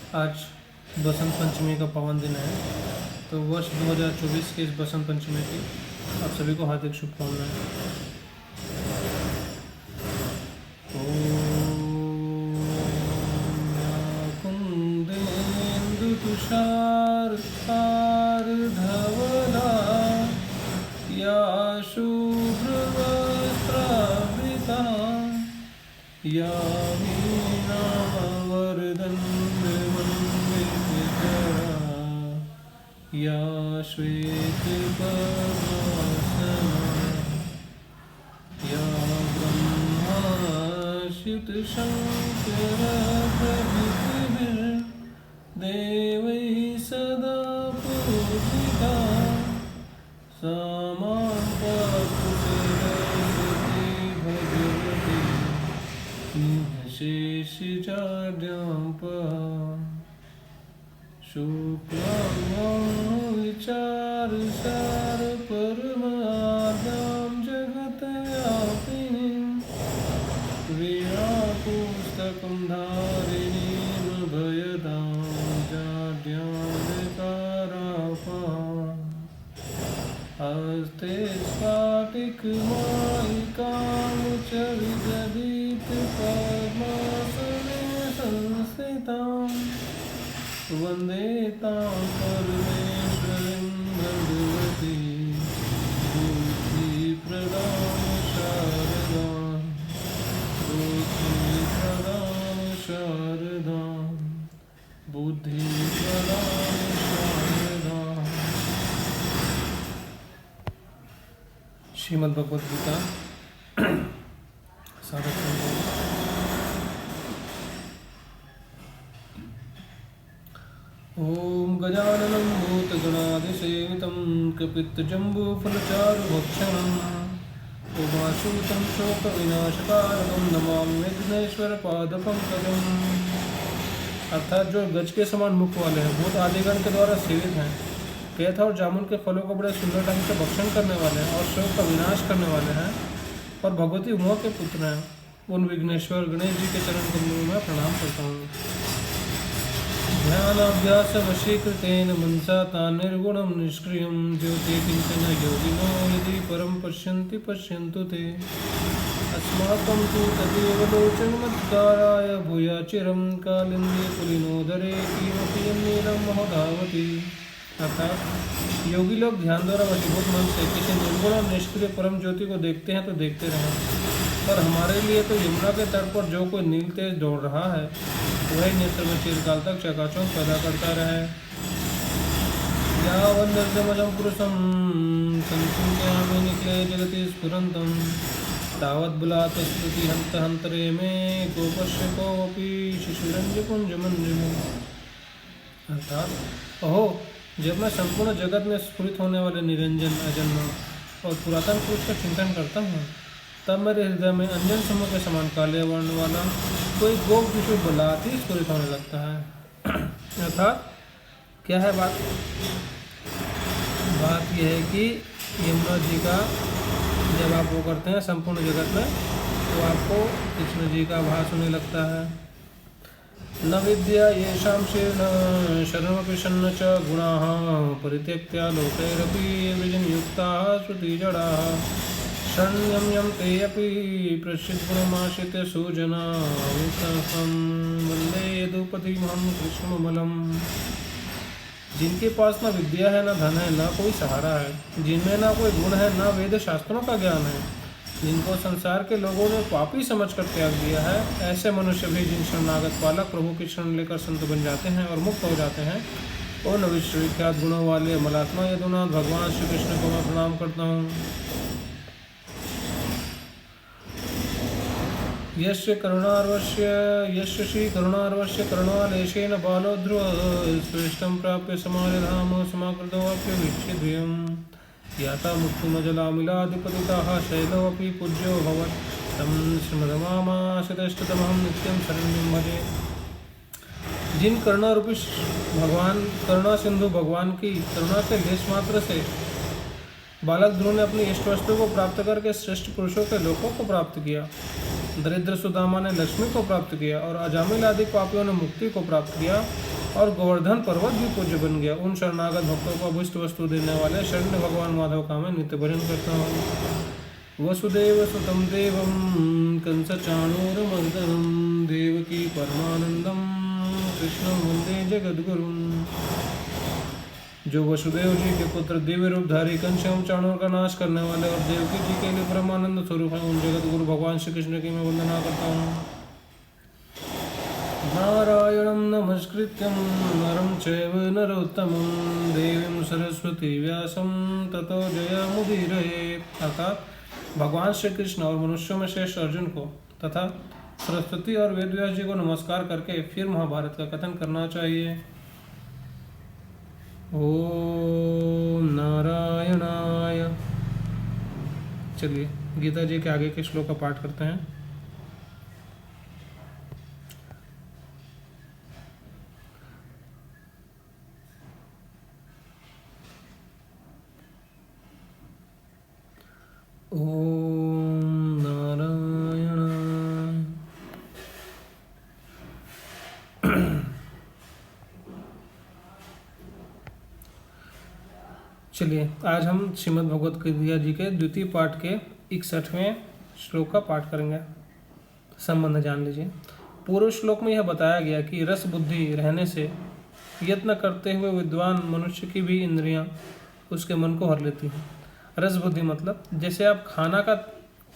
आज बसंत पंचमी का पावन दिन है, तो वर्ष 2024 के इस बसंत पंचमी की आप सभी को हार्दिक शुभकामनाएं। कुंदेन्दु तुषार धवला या शुभ्रवस्त्रावृता या या श्वेतपद्मासना या ब्रह्माच्युतशङ्करप्रभृतिभिर्देवैः सदा पूजिता सा मां पातु सरस्वती भगवती निःशेषजाड्यां शुक्लां विचारसार परमाद्यां जगत्यापिनीं वीणापुस्तकं धारिणीं भयदां जाड्यां विकारापां हस्ते स्फाटिकमालिकां च विदधीतपद्मासने संस्थिताम् वन्दे तां परमेश्वरीं भगवतीं बुद्धिप्रदां शारदां। श्रीमद् भगवद गीता साधक संबोधन। ॐ गजाननं भूतगणाधिसेवितं कपित्तजम्बूफलचारुभक्षणम् उमासूतं शोकविनाशकारणं नमामि विघ्नेश्वरपादपङ्कजम्। अर्थात जो गज के समान मुख वाले हैं, भूत आदिगण के द्वारा सेवित हैं, केथ और जामुन के फलों को बड़े सुंदर ढंग से भक्षण करने वाले हैं और शोक का विनाश करने वाले हैं और भगवती उमा के पुत्र हैं, उन विघ्नेश्वर गणेश जी के चरण कमलों में प्रणाम करता हूँ। ध्यानाभ्यासवशीकृतेन मनसा तान् निर्गुणं निष्क्रियं ज्योति किञ्चन योगिनो यदि परं पश्यन्ति पश्यन्तु ते। अस्माकं तु तदेव लोचनमत्काराय भूयाचिरं कालिन्दे पुलिनोदरे किमपि यन्नीलं महोधावति। अर्थात योगी लोग ध्यान द्वारा वशीभूत मन से किसी निर्गुण और निष्क्रिय परम ज्योति को देखते हैं तो देखते रहें, पर हमारे लिए तो यमुना के तट पर जो कोई नील तेज दौड़ रहा है वही नेत्र में चिरकाल तक चकाचौंध पैदा करता रहे। यावन्निर्गमजं पुरुषं संचिन्तयामि निखिले जगति स्फुरन्तं तावद्बलात् स्मृति हन्त हन्तरे मे गोपस्य कोऽपि शिशुरञ्जपुञ्जमञ्जमे। अर्थात ओहो, जब मैं संपूर्ण जगत में स्फुरित होने वाले निरंजन अजन्म और पुरातन पुरुष का चिंतन करता हूँ, तब मेरे हृदय में अंजन समूह के समान काले वर्ण वाला कोई गोप विशु बलात् ही स्फुरित होने लगता है। अर्थात क्या है बात यह है कि यमुना जी का जब आप वो करते हैं संपूर्ण जगत में, तो आपको कृष्ण जी का भास होने लगता है। न विद्या येषां शरणमपि सन्न च गुणाः परित्यक्त्या लोकैरपि विजनयुक्ताः श्रुतिजडाः शरण्यं ते अपि प्रसिद्धगुणमाश्रित्य सुजनां वन्दे यदुपतिमहं कृष्णमलम्। जिनके पास न विद्या है, न धन है, न कोई सहारा है, जिनमें न कोई गुण है, न वेद शास्त्रों का ज्ञान है, जिनको संसार के लोगों ने पापी समझकर त्याग दिया है, ऐसे मनुष्य भी जिन शरणागत पालक प्रभु की शरण लेकर संत बन जाते हैं और मुक्त हो जाते हैं, उन विश्वविख्यात गुणों वाले मलात्मा यदुनाथ भगवान श्री कृष्ण को मैं प्रणाम करता हूँ। यस्य श्री करुणार्वस्य करुणालेशेन बालो ध्रुव स्वेष्टं प्राप्य समाधिधाम समाकृतोऽप्यवीक्ष्यद्वयम् याता मुक्तिमजलामिलाधिपतिताः शैलोऽपि पूज्यो भवत् तं श्रीमद्मामाश्रितष्टतमहं नित्यं शरण्यं भजे। जिन करुणा रूपी भगवान करुणा सिंधु भगवान की करुणा के लेश मात्र से बालक ध्रुव ने अपनी इष्ट वस्तु को प्राप्त करके श्रेष्ठ पुरुषों के लोकों को प्राप्त किया, दरिद्र सुदामा ने लक्ष्मी को प्राप्त किया और अजामिल आदि पापियों ने मुक्ति को प्राप्त किया, और गोवर्धन पर्वत भी पूज्य बन गया। उन शरणागत भक्तों को अभीष्ट वस्तु देने वाले शरण्य भगवान माधव का मैं नित्य भजन करता हूँ। वसुदेव सुतं देवं कंस चाणूरमर्दनं देवकी परमानंदम कृष्णं वंदे जगद्गुरुं। जो वसुदेव जी के पुत्र दिव्य रूपधारी कंस एवं चाणूर का नाश करने वाले और देवकी जी के लिए परमानंद स्वरूप है, उन जगत गुरु भगवान श्री कृष्ण की मैं वंदना करता हूँ। नारायणं नमस्कृत्यं नरं चैव नरोत्तमं देवीं सरस्वती व्यासं ततो जयमुदीरयेत्। अर्थात भगवान श्री कृष्ण और मनुष्यों में श्रेष्ठ अर्जुन को तथा सरस्वती और वेदव्यास जी को नमस्कार करके फिर महाभारत का कथन करना चाहिए। ओम नारायणाय। चलिए गीता जी के आगे के श्लोक का पाठ करते हैं। ओम नारायण। चलिए आज हम श्रीमद् भगवत गीता जी के द्वितीय पाठ के 61वें श्लोक का पाठ करेंगे। संबंध जान लीजिए। पूर्व श्लोक में यह बताया गया कि रस बुद्धि रहने से यत्न करते हुए विद्वान मनुष्य की भी इंद्रियां उसके मन को हर लेती हैं। रस बुद्धि मतलब जैसे आप खाना का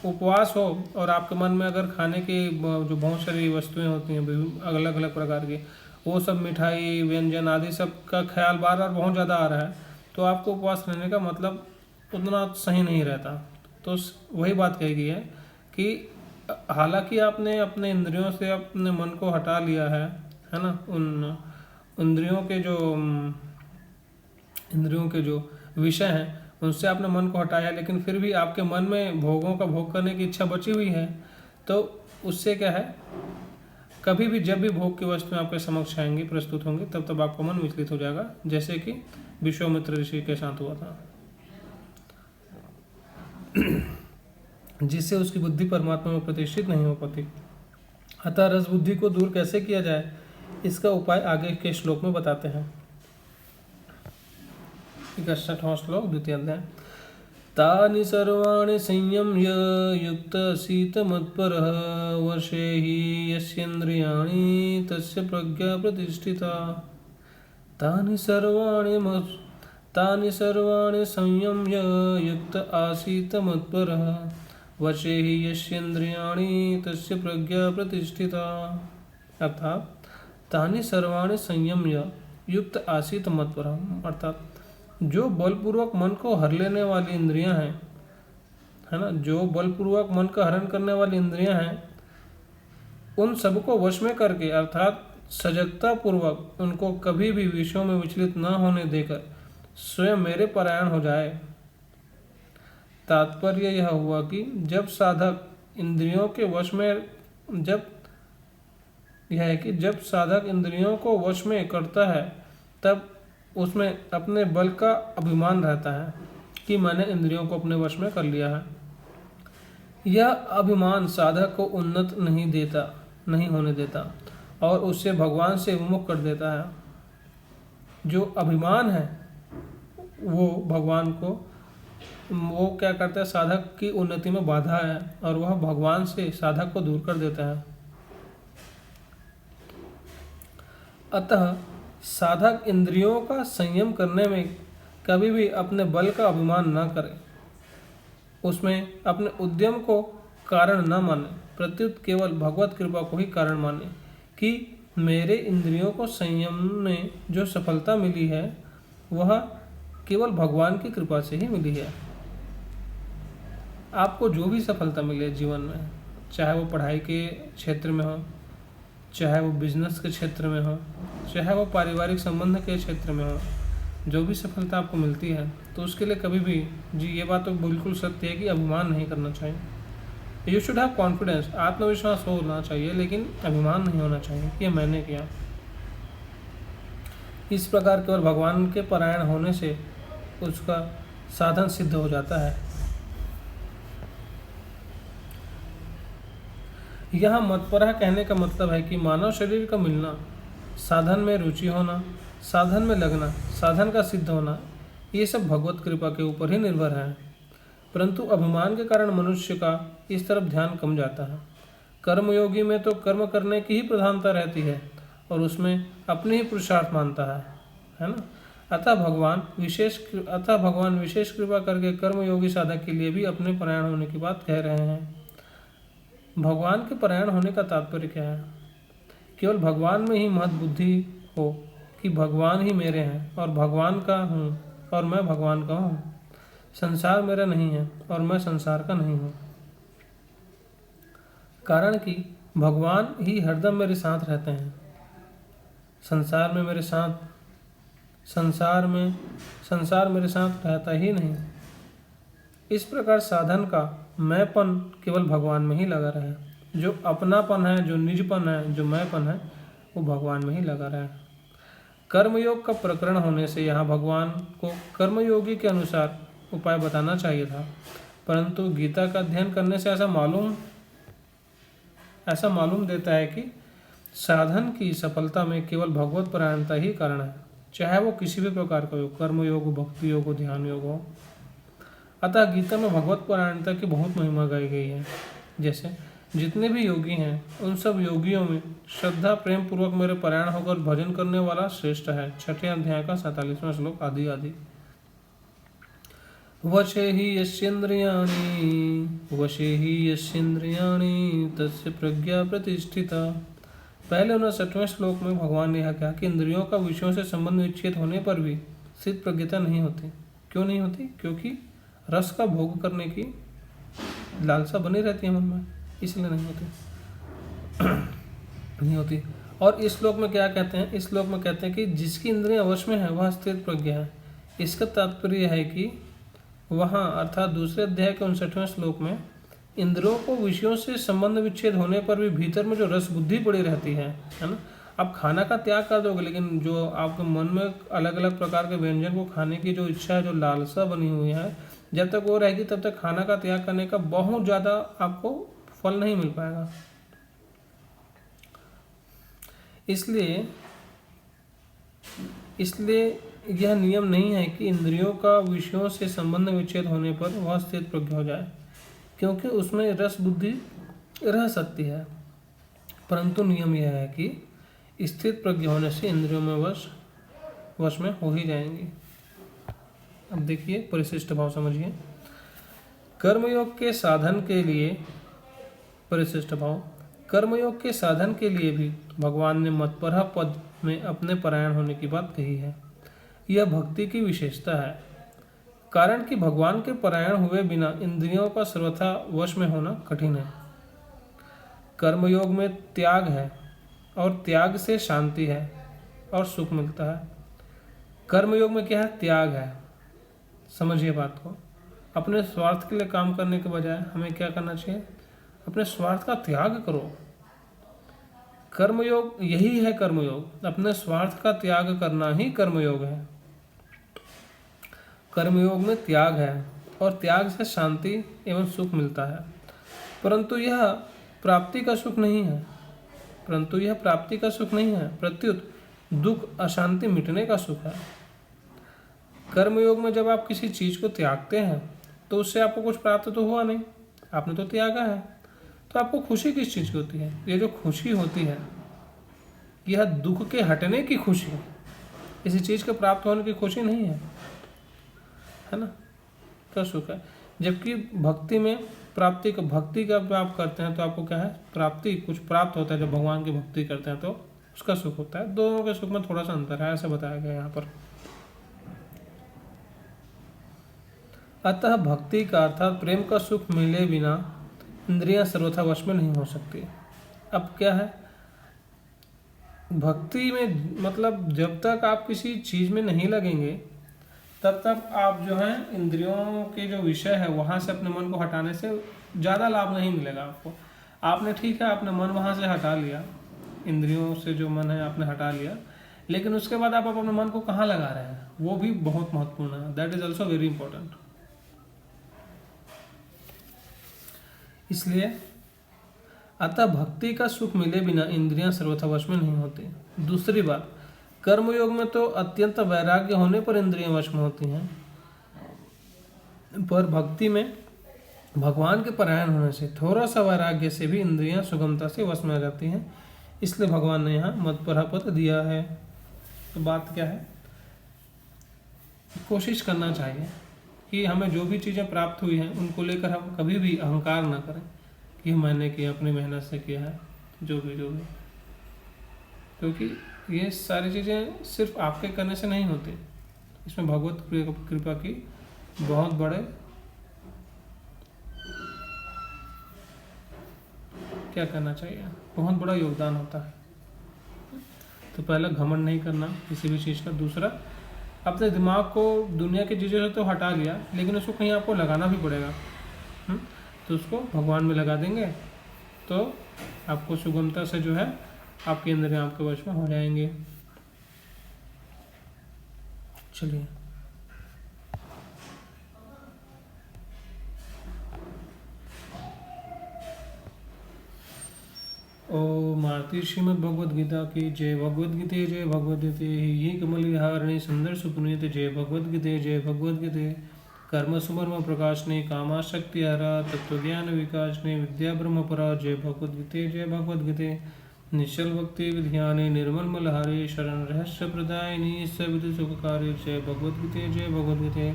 उपवास हो और आपके मन में अगर खाने की जो बहुत सारी वस्तुएं होती हैं अलग अलग प्रकार की, वो सब मिठाई व्यंजन आदि सब का ख्याल बार बार बहुत ज़्यादा आ रहा है, तो आपको उपवास रहने का मतलब उतना सही नहीं रहता। तो वही बात कही गई है कि हालांकि आपने अपने इंद्रियों से अपने मन को हटा लिया है ना, उन इंद्रियों के जो विषय हैं उनसे आपने मन को हटाया, लेकिन फिर भी आपके मन में भोगों का भोग करने की इच्छा बची हुई है, तो उससे क्या है, कभी भी जब भी भोग की वस्तुएं आपके समक्ष आएंगी प्रस्तुत होंगी तब आपका मन विचलित हो जाएगा, जैसे कि विश्वामित्र ऋषि के साथ हुआ था, जिससे उसकी बुद्धि परमात्मा में प्रतिष्ठित नहीं हो पाती। अतः रस बुद्धि को दूर कैसे किया जाए, इसका उपाय आगे के श्लोक में बताते हैं। 61वां श्लोक द्वितीय अध्याय। तानि सर्वाणि संयम्य युक्तसीत मत्परः वशे हि यस्येन्द्रियाणि तस्य प्रज्ञा प्रतिष्ठिता। तानि सर्वाणि संयम्य युक्त आसीत मत्परः वशे हि यस्येन्द्रियाणि तस्य प्रज्ञा प्रतिष्ठिता। अर्थात तानि सर्वाणि संयम्य युक्त आसीत मत्परः, अर्थात जो बलपूर्वक मन को हर लेने वाली इंद्रियां हैं, है ना, जो बलपूर्वक मन का हरण करने वाली इंद्रियां हैं, उन सबको वश में करके अर्थात सजगता पूर्वक उनको कभी भी विषयों में विचलित न होने देकर स्वयं मेरे परायण हो जाए। तात्पर्य यह हुआ कि जब साधक इंद्रियों को वश में करता है तब उसमें अपने बल का अभिमान रहता है कि मैंने इंद्रियों को अपने वश में कर लिया है। यह अभिमान साधक को उन्नत नहीं होने देता और उससे भगवान से विमुख कर देता है। जो अभिमान है वो क्या करता है, साधक की उन्नति में बाधा है और वह भगवान से साधक को दूर कर देता है। अतः साधक इंद्रियों का संयम करने में कभी भी अपने बल का अभिमान न करे, उसमें अपने उद्यम को कारण न माने, प्रत्युत केवल भगवत कृपा को ही कारण माने कि मेरे इंद्रियों को संयम में जो सफलता मिली है वह केवल भगवान की कृपा से ही मिली है। आपको जो भी सफलता मिले जीवन में, चाहे वो पढ़ाई के क्षेत्र में हो, चाहे वो बिजनेस के क्षेत्र में हो, चाहे वो पारिवारिक संबंध के क्षेत्र में हो, जो भी सफलता आपको मिलती है तो उसके लिए कभी भी ये बात तो बिल्कुल सत्य है कि अभिमान नहीं करना चाहिए। यू शुड हैव कॉन्फिडेंस, आत्मविश्वास होना चाहिए, लेकिन अभिमान नहीं होना चाहिए कि मैंने किया। इस प्रकार केवल भगवान के परायण होने से उसका साधन सिद्ध हो जाता है। यहाँ मतपरा कहने का मतलब है कि मानव शरीर का मिलना साधन में रुचि होना, साधन में लगना, साधन का सिद्ध होना, ये सब भगवत कृपा के ऊपर ही निर्भर है। परंतु अभिमान के कारण मनुष्य का इस तरफ ध्यान कम जाता है। कर्मयोगी में तो कर्म करने की ही प्रधानता रहती है और उसमें अपनी ही पुरुषार्थ मानता है ना। अतः भगवान विशेष कृपा करके कर्मयोगी साधक के लिए भी अपने परायण होने की बात कह रहे हैं। भगवान के परायण होने का तात्पर्य क्या है? केवल भगवान में ही महत बुद्धि हो कि भगवान ही मेरे हैं और भगवान का हूँ और मैं भगवान का हूँ। संसार मेरा नहीं है और मैं संसार का नहीं हूँ। कारण कि भगवान ही हरदम मेरे साथ रहते हैं। संसार मेरे साथ रहता ही नहीं। इस प्रकार साधन का मैंपन केवल भगवान में ही लगा रहे। जो अपनापन है, जो निजपन है, जो मैंपन है, वो भगवान में ही लगा रहे। कर्मयोग का प्रकरण होने से यहाँ भगवान को कर्मयोगी के अनुसार उपाय बताना चाहिए था, परंतु गीता का अध्ययन करने से ऐसा मालूम देता है कि साधन की सफलता में केवल भगवत परायणता ही कारण है, चाहे वो किसी भी प्रकार का योग, कर्म योग हो, भक्ति योग हो, ध्यान योग हो। अतः गीता में भगवत परायणता की बहुत महिमा गाई गई है। जैसे जितने भी योगी हैं उन सब योगियों में श्रद्धा प्रेम पूर्वक मेरे परायण होकर भजन करने वाला श्रेष्ठ है। 6वें अध्याय का 47वां श्लोक आदि आदि। वशे हि यस्येन्द्रियाणि तस्य प्रज्ञा प्रतिष्ठिता। पहले 59वें श्लोक में भगवान ने यह कहा कि इंद्रियों का विषयों से संबंध विच्छेद होने पर भी स्थित प्रज्ञता नहीं होती। क्यों नहीं होती? क्योंकि रस का भोग करने की लालसा बनी रहती है मन में, इसलिए नहीं होती। और इस श्लोक में क्या कहते हैं? इस श्लोक में कहते हैं कि जिसकी इंद्रियां वश में है वह स्थित प्रज्ञा है। इसका तात्पर्य है कि वहाँ अर्थात दूसरे अध्याय के 59वें श्लोक में इंद्रियों को विषयों से संबंध विच्छेद होने पर भी भीतर में जो रस बुद्धि पड़ी रहती है ना। आप खाना का त्याग कर दोगे, लेकिन जो आपके मन में अलग अलग प्रकार के व्यंजन को खाने की जो इच्छा है, जो लालसा बनी हुई है, जब तक वो रहेगी तब तक खाना का त्याग करने का बहुत ज़्यादा आपको फल नहीं मिल पाएगा। इसलिए यह नियम नहीं है कि इंद्रियों का विषयों से संबंध विच्छेद होने पर वह स्थित प्रज्ञ हो जाए, क्योंकि उसमें रस बुद्धि रह सकती है। परंतु नियम यह है कि स्थित प्रज्ञ होने से इंद्रियों में वश में हो ही जाएंगी। अब देखिए परिशिष्ट भाव समझिए। कर्मयोग के साधन के लिए परिशिष्ट भाव, कर्मयोग के साधन के लिए भी भगवान ने मतपरह पद में अपने परायण होने की बात कही है। यह भक्ति की विशेषता है, कारण कि भगवान के परायण हुए बिना इंद्रियों का सर्वथा वश में होना कठिन है। कर्मयोग में त्याग है और त्याग से शांति है और सुख मिलता है। कर्मयोग में क्या है? त्याग है। समझिए बात को। अपने स्वार्थ के लिए काम करने के बजाय हमें क्या करना चाहिए? अपने स्वार्थ का त्याग करो। कर्मयोग यही है। कर्मयोग अपने स्वार्थ का त्याग करना ही कर्मयोग है। कर्मयोग में त्याग है और त्याग से शांति एवं सुख मिलता है, परंतु यह प्राप्ति का सुख नहीं है। प्रत्युत दुख अशांति मिटने का सुख है। कर्मयोग में जब आप किसी चीज को त्यागते हैं तो उससे आपको कुछ प्राप्त तो हुआ नहीं, आपने तो त्यागा है। तो आपको खुशी किस चीज की होती है? ये जो खुशी होती है यह दुख के हटने की खुशी है, किसी चीज के प्राप्त होने की खुशी नहीं है ना। क्या सुख है? जबकि भक्ति में भक्ति का आप करते हैं तो आपको क्या है? प्राप्ति, कुछ प्राप्त होता है। जब भगवान की भक्ति करते हैं तो उसका सुख होता है। दोनों के सुख में थोड़ा सा अंतर है, ऐसा बताया गया यहाँ पर। अतः भक्ति का अर्थात प्रेम का सुख मिले बिना इंद्रियां सर्वथा वश में नहीं हो सकती। अब क्या है? भक्ति में मतलब जब तक आप किसी चीज में नहीं लगेंगे तब तक आप जो है इंद्रियों के जो विषय है वहां से अपने मन को हटाने से ज़्यादा लाभ नहीं मिलेगा आपको। आपने ठीक है अपने मन वहां से हटा लिया, इंद्रियों से जो मन है आपने हटा लिया, लेकिन उसके बाद आप अपने मन को कहाँ लगा रहे हैं वो भी बहुत महत्वपूर्ण है। That is also very important. इसलिए अतः भक्ति का सुख मिले बिना इंद्रियां सर्वथा वश में नहीं होती। दूसरी बात, कर्मयोग में तो अत्यंत वैराग्य होने पर इंद्रियां वश में होती हैं, पर भक्ति में भगवान के परायण होने से थोड़ा सा वैराग्य से भी इंद्रियां सुगमता से वश में आ जाती हैं। इसलिए भगवान ने यहाँ मत्परापद दिया है। तो बात क्या है, कोशिश करना चाहिए कि हमें जो भी चीज़ें प्राप्त हुई हैं उनको लेकर हम कभी भी अहंकार ना करें कि मैंने किया, अपनी मेहनत से किया है, जो भी क्योंकि ये सारी चीज़ें सिर्फ आपके करने से नहीं होती, इसमें भगवत कृपा की बहुत बड़े क्या करना चाहिए, बहुत बड़ा योगदान होता है। तो पहला घमंड नहीं करना किसी भी चीज़ का। दूसरा, अपने दिमाग को दुनिया की चीज़ों से तो हटा लिया, लेकिन उसको कहीं आपको लगाना भी पड़ेगा। तो उसको भगवान में लगा देंगे तो आपको सुगमता से जो है आपके इंद्रियां आपके वश में हो जाएंगे। चलिए, ओम आरती श्रीमद् भगवद गीता की जय। भगवद गीते जय भगवद गीते, ये कमलहारिणी सुंदर सुपुनीत जय भगवद गीते जय भगवद गीते। कर्म सुमर्म प्रकाशने कामाशक्ति हरा तत्व ज्ञान विकासने विद्या ब्रह्म परा जय भगवद गीते जय भगवद गीते। निश्चल भक्ति विध्याने निर्मल मलहारे शरण रहस्य प्रदायिनी सविध सुखकारी जय भगवद गीते जय भगवद गीते।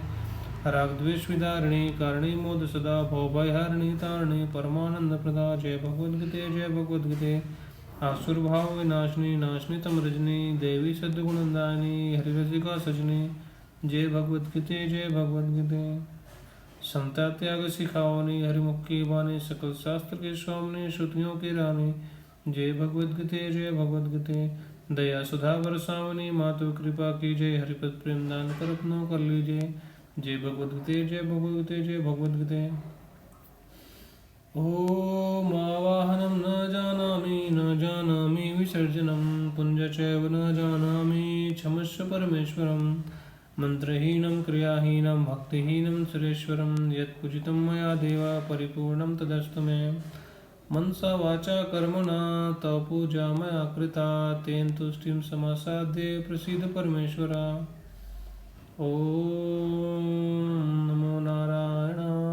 राग द्वेष विदारिणी कारणी मोद सदा भवभयहारिणी तारिणी परमानंद प्रदा जय भगवद गीते जय भगवद गीते। आसुर भाव विनाशिनी नाशनी तम रजनी देवी सद्गुणदायिनी हरिरसिका सजनी जय भगवद गीते जय भगवद गीते। समता त्याग सिखावनी हरिमुख की वाणी सकल शास्त्र के स्वामी श्रुतियों की रानी जय भगवद गीते जय भगवद गीते। दया सुधा बरसावनी मातु कृपा की जय हरिपद प्रेम दान कर अपनों कर लीजिए जय भगवद गीते जय भगवद गीते जय भगवद गीते। ओम आवाहनम न जानामि विसर्जनम पुंज चैव न जानामि क्षमस्व परमेश्वरम। मंत्रहीनं क्रियाहीनं भक्तिहीनं सुरेश्वरं यत्पूजितं मया देव परिपूर्णं तदस्तु मे। मनसा वाचा कर्मणा तव पूजा मया कृता तेन तुष्टिं समासाद्य प्रसीद परमेश्वरा। ओम नमो नारायणाय।